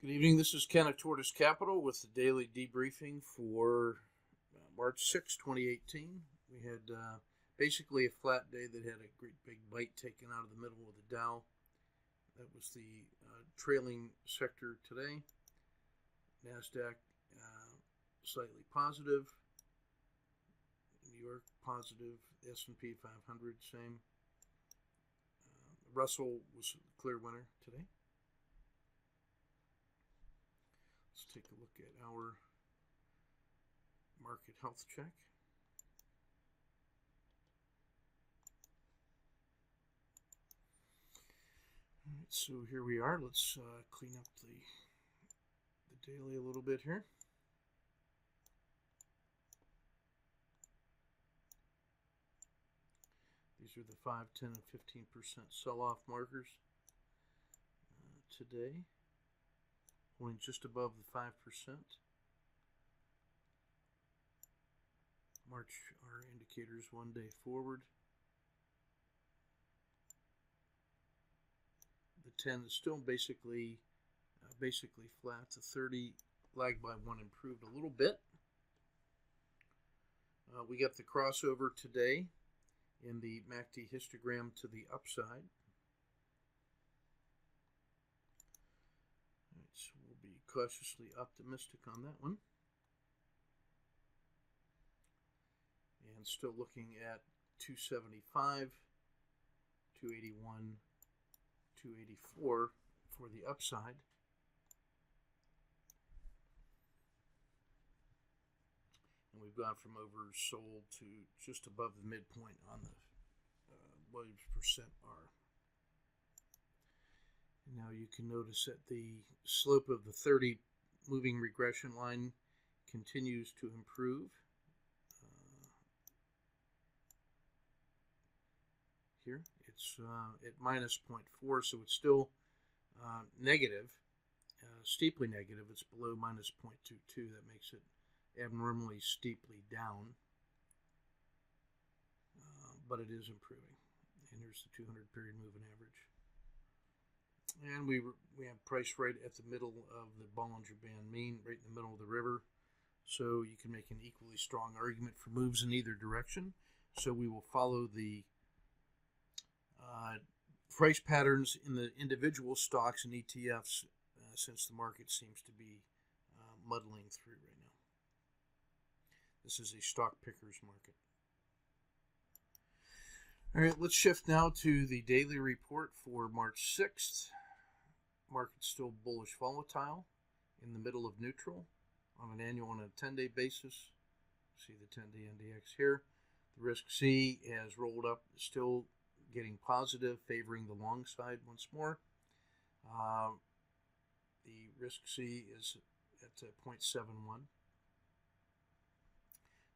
Good evening. This is Ken of Tortoise Capital with the daily debriefing for March 6, 2018. We had basically a flat day that had a great big bite taken out of the middle of the Dow. That was the trailing sector today. NASDAQ slightly positive. New York positive. S&P 500 same. Russell was the clear winner today. Let's take a look at our market health check. All right, so here we are. Let's clean up the daily a little bit here. These are the 5, 10, and 15% sell-off markers today. Holding just above the 5%. March our indicators 1 day forward. The 10 is still basically flat. The 30 lagged by 1, improved a little bit. We got the crossover today in the MACD histogram to the upside. All right, so we'll be cautiously optimistic on that one. And still looking at 275, 281, 284 for the upside. And we've gone from oversold to just above the midpoint on the Williams percent R. And now you can notice that the slope of the 30 moving regression line continues to improve. Here it's at minus 0.4, so it's still negative, steeply negative. It's below minus 0.22. That makes it abnormally steeply down, but it is improving. And here's the 200 period moving average. And we have price right at the middle of the Bollinger Band mean, right in the middle of the river. So you can make an equally strong argument for moves in either direction. So we will follow the price patterns in the individual stocks and ETFs since the market seems to be muddling through right now. This is a stock picker's market. All right, let's shift now to the daily report for March 6th. Market's still bullish volatile in the middle of neutral on an annual and a 10-day basis. See the 10-day NDX here. The risk C has rolled up, still getting positive, favoring the long side once more. The risk C is at 0.71.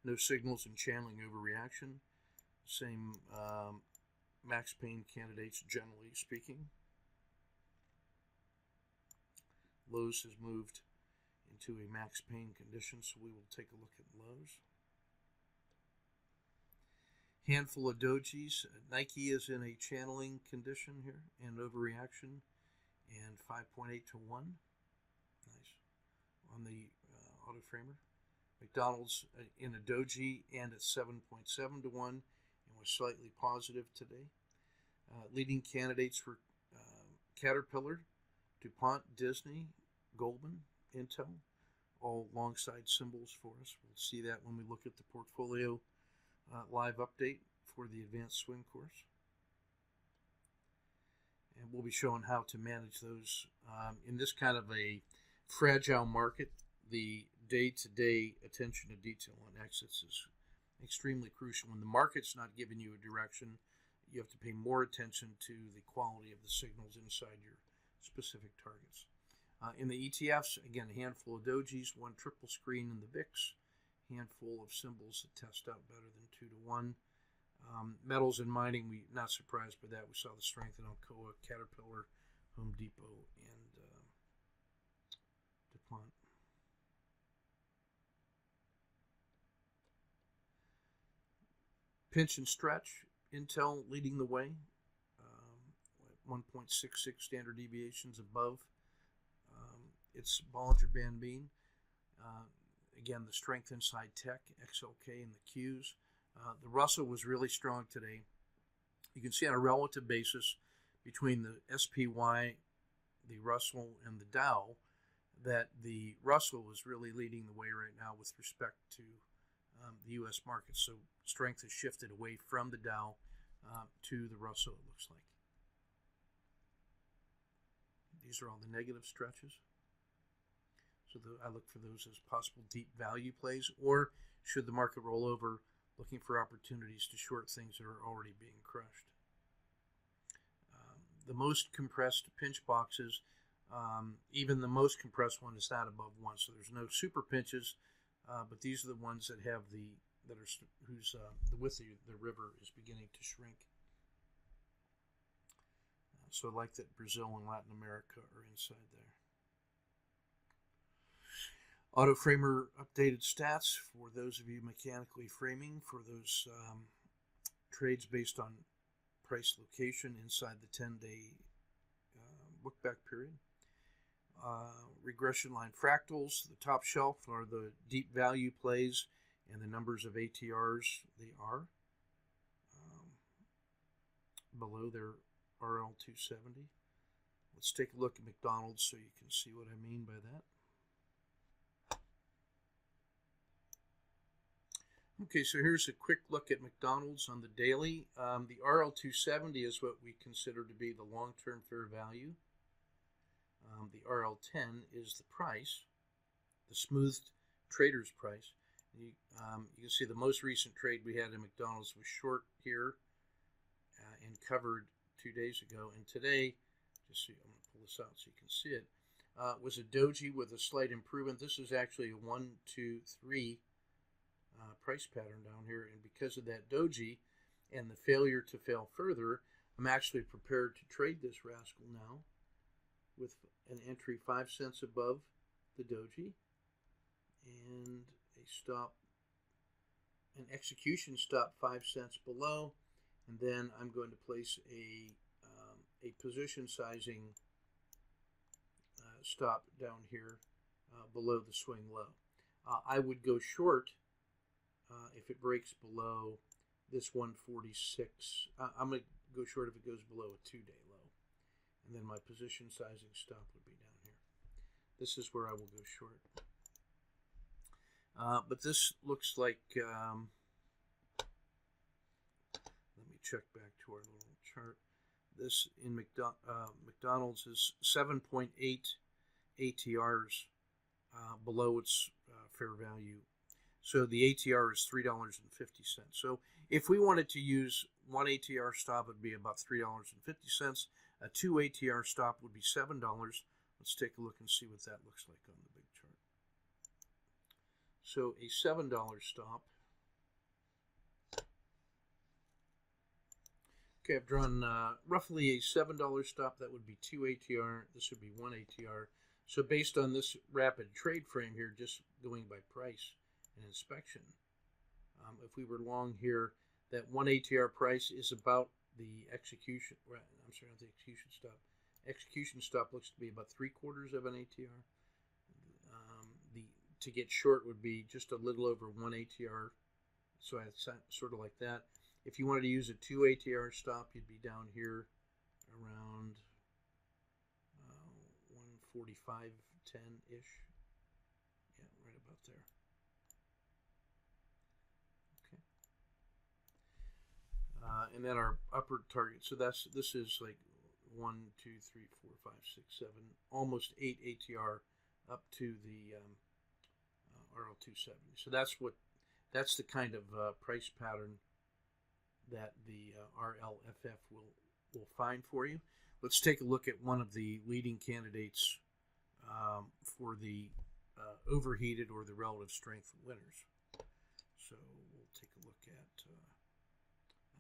No signals in channeling overreaction. Same max pain candidates, generally speaking. Lows has moved into a max pain condition, so we will take a look at lows. Handful of dojis. Nike is in a channeling condition here and overreaction, and 5.8 to 1. Nice. On the auto framer. McDonald's in a doji and at 7.7 to 1 and was slightly positive today. Leading candidates for Caterpillar, DuPont, Disney, Goldman, Intel, all long-side symbols for us. We'll see that when we look at the portfolio live update for the advanced swing course. And we'll be showing how to manage those in this kind of a fragile market. The day-to-day attention to detail on exits is extremely crucial. When the market's not giving you a direction, you have to pay more attention to the quality of the signals inside your specific targets. In the ETFs, again, a handful of dojis, one triple screen in the VIX, handful of symbols that test out better than 2 to 1. Metals and mining, we not surprised by that. We saw the strength in Alcoa, Caterpillar, Home Depot, and DuPont. Pinch and stretch, Intel leading the way, 1.66 standard deviations above markets, Bollinger Band being. Again, the strength inside tech, XLK, and the Qs. The Russell was really strong today. You can see on a relative basis between the SPY, the Russell, and the Dow that the Russell is really leading the way right now with respect to the U.S. market. So strength has shifted away from the Dow to the Russell, it looks like. These are all the negative stretches. So I look for those as possible deep value plays, or should the market roll over, looking for opportunities to short things that are already being crushed. The most compressed pinch boxes, even the most compressed one is not above 1, so there's no super pinches, but these are the ones that have the width of the river is beginning to shrink. So I like that Brazil and Latin America are inside there. Auto Framer updated stats for those of you mechanically framing for those trades based on price location inside the 10-day look-back period. Regression line fractals, the top shelf are the deep value plays and the numbers of ATRs they are. Below their RL270. Let's take a look at McDonald's so you can see what I mean by that. Okay, so here's a quick look at McDonald's on the daily. The RL270 is what we consider to be the long-term fair value. The RL10 is the price, the smoothed trader's price. You can see the most recent trade we had in McDonald's was short here and covered 2 days ago. And today, just so I'm going to pull this out so you can see it, was a doji with a slight improvement. This is actually a 1, 2, 3 price pattern down here, and because of that doji and the failure to fail further, I'm actually prepared to trade this rascal now with an entry 5 cents above the doji and a stop, an execution stop 5 cents below, and then I'm going to place a position sizing stop down here below the swing low. I would go short if it breaks below this 146. I'm going to go short if it goes below a 2-day low. And then my position sizing stop would be down here. This is where I will go short. But this looks like, let me check back to our little chart. This in McDonald's is 7.8 ATRs below its fair value. So the ATR is $3.50. So if we wanted to use one ATR stop, it would be about $3.50. A 2 ATR stop would be $7. Let's take a look and see what that looks like on the big chart. So a $7 stop. Okay, I've drawn roughly a $7 stop. That would be 2 ATR. This would be 1 ATR. So based on this rapid trade frame here, just going by price and inspection, if we were long here, that 1 ATR price is about the execution. I'm sorry, not the execution stop. Execution stop looks to be about 3/4 of an ATR. To get short would be just a little over 1 ATR. So I sort of like that. If you wanted to use a 2 ATR stop, you'd be down here around 145.10-ish. Yeah, right about there. Okay. And then our upper target. So this is like 1, 2, 3, 4, 5, 6, 7, almost 8 ATR up to the RL270. So that's the kind of price pattern that the RLFF will find for you. Let's take a look at one of the leading candidates for the overheated or the relative strength winners. So we'll take a look at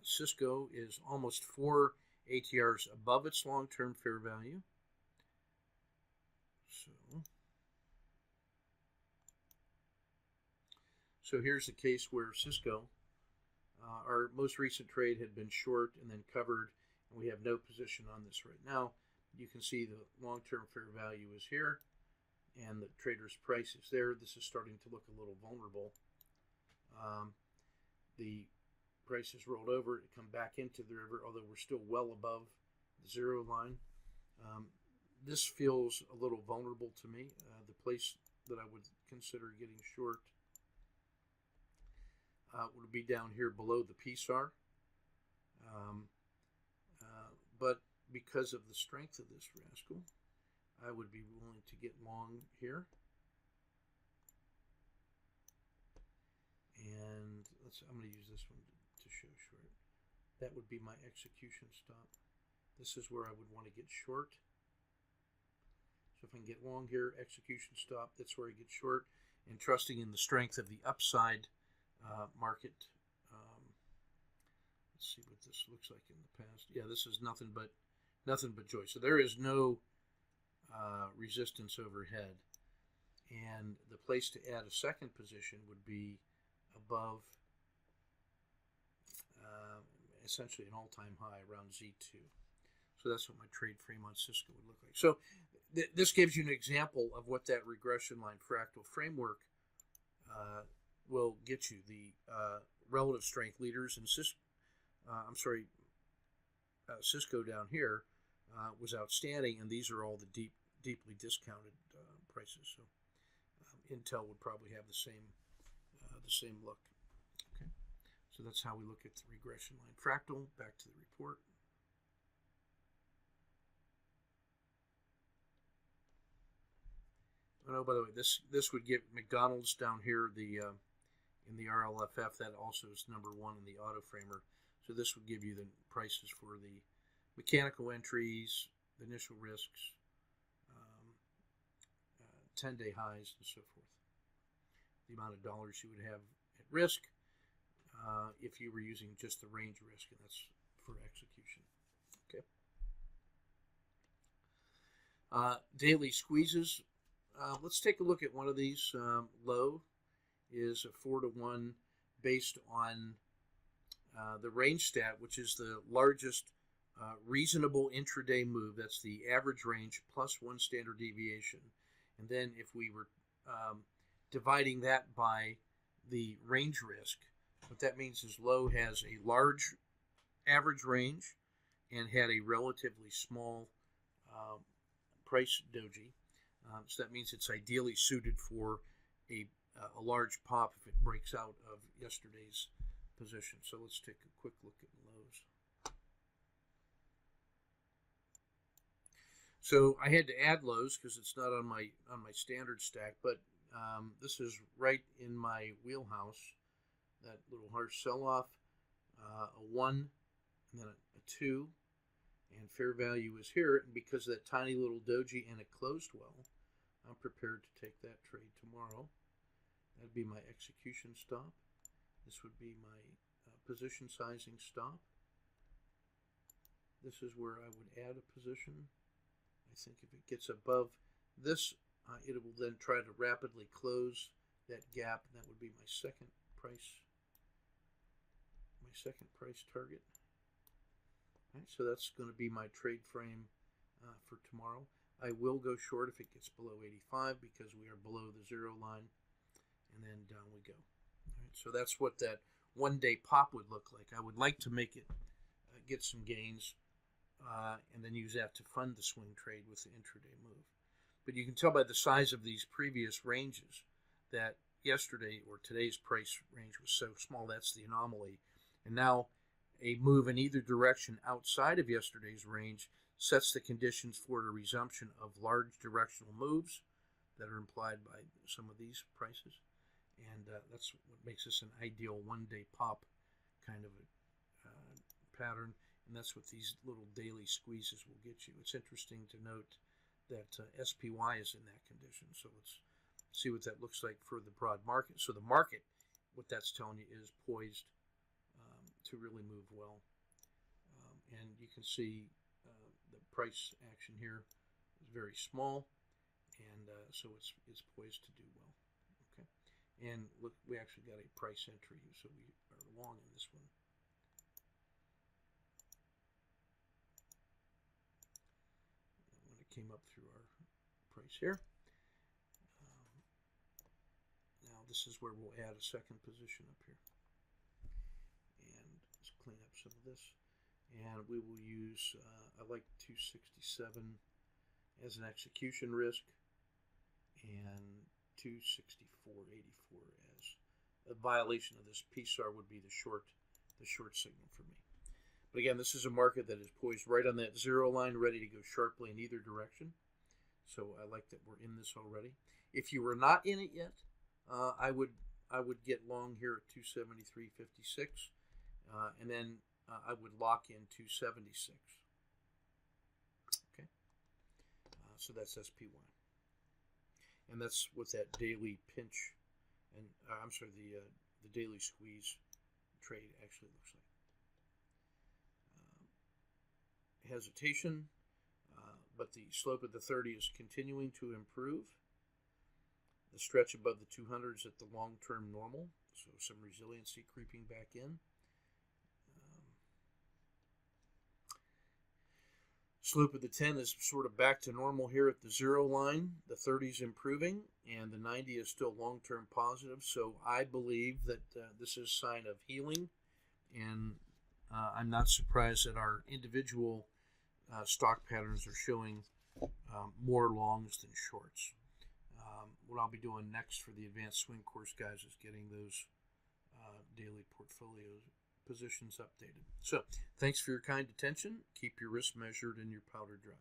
Cisco is almost 4 ATRs above its long-term fair value. So here's the case where Cisco, our most recent trade had been short and then covered, and we have no position on this right now. You can see the long-term fair value is here. and the trader's price is there. This is starting to look a little vulnerable. The price has rolled over to come back into the river, although we're still well above the zero line. This feels a little vulnerable to me. The place that I would consider getting short would be down here below the PSAR. But because of the strength of this rascal, I would be willing to get long here. And I'm going to use this one to show short. That would be my execution stop. This is where I would want to get short. So if I can get long here, execution stop, that's where I get short. And trusting in the strength of the upside market. Let's see what this looks like in the past. Yeah, this is nothing but joy. So there is no resistance overhead. And the place to add a second position would be above essentially an all-time high around Z2. So that's what my trade frame on Cisco would look like. So this gives you an example of what that regression line fractal framework will get you. The relative strength leaders in Cisco down here was outstanding, and these are all the deeply discounted prices. So Intel would probably have the same look. Okay, so that's how we look at the regression line fractal. Back to the report. Oh, by the way, this would get McDonald's down here in the RLFF. That also is number 1 in the auto framer. So this would give you the prices for the mechanical entries, the initial risks, 10-day highs, and so forth. The amount of dollars you would have at risk if you were using just the range risk, and that's for execution. Okay. Daily squeezes. Let's take a look at one of these. Low is a 4-to-1 based on the range stat, which is the largest reasonable intraday move. That's the average range plus 1 standard deviation. And then if we were dividing that by the range risk, what that means is low has a large average range and had a relatively small price doji. So that means it's ideally suited for a large pop if it breaks out of yesterday's position. So let's take a quick look at lows. So I had to add lows because it's not on my standard stack, but this is right in my wheelhouse. That little harsh sell-off, a 1, and then a 2, and fair value is here. And because of that tiny little doji and it closed well, I'm prepared to take that trade tomorrow. That'd be my execution stop. This would be my position sizing stop. This is where I would add a position. I think if it gets above this, it will then try to rapidly close that gap, and that would be my second price target. All right, so that's going to be my trade frame for tomorrow. I will go short if it gets below 85 because we are below the zero line, and then down we go. All right, so that's what that one-day pop would look like. I would like to make it get some gains and then use that to fund the swing trade with the intraday move. But you can tell by the size of these previous ranges that yesterday or today's price range was so small. That's the anomaly. And now a move in either direction outside of yesterday's range sets the conditions for a resumption of large directional moves that are implied by some of these prices. And that's what makes this an ideal one-day pop kind of a pattern. And that's what these little daily squeezes will get you. It's interesting to note that SPY is in that condition. So let's see what that looks like for the broad market. So the market, what that's telling you, is poised to really move well. And you can see the price action here is very small, and so it's poised to do well. Okay, and look, we actually got a price entry, so we are long in this one. And when it came up through our price here, this is where we'll add a second position up here. And let's clean up some of this. And we will use, I like 267 as an execution risk, and 264.84 as a violation of this. PSAR would be the short signal for me. But again, this is a market that is poised right on that zero line, ready to go sharply in either direction. So I like that we're in this already. If you were not in it yet, I would get long here at 273.56, and then I would lock in 276. Okay, so that's SPY, and that's what that daily pinch, and I'm sorry, the daily squeeze trade actually looks like. Hesitation, but the slope of the 30 is continuing to improve. The stretch above the 200 is at the long-term normal, so some resiliency creeping back in. Slope of the 10 is sort of back to normal here at the zero line. The 30 is improving, and the 90 is still long-term positive. So I believe that this is a sign of healing, and I'm not surprised that our individual stock patterns are showing more longs than shorts. What I'll be doing next for the advanced swing course guys is getting those daily portfolio positions updated. So thanks for your kind attention. Keep your risk measured and your powder dry.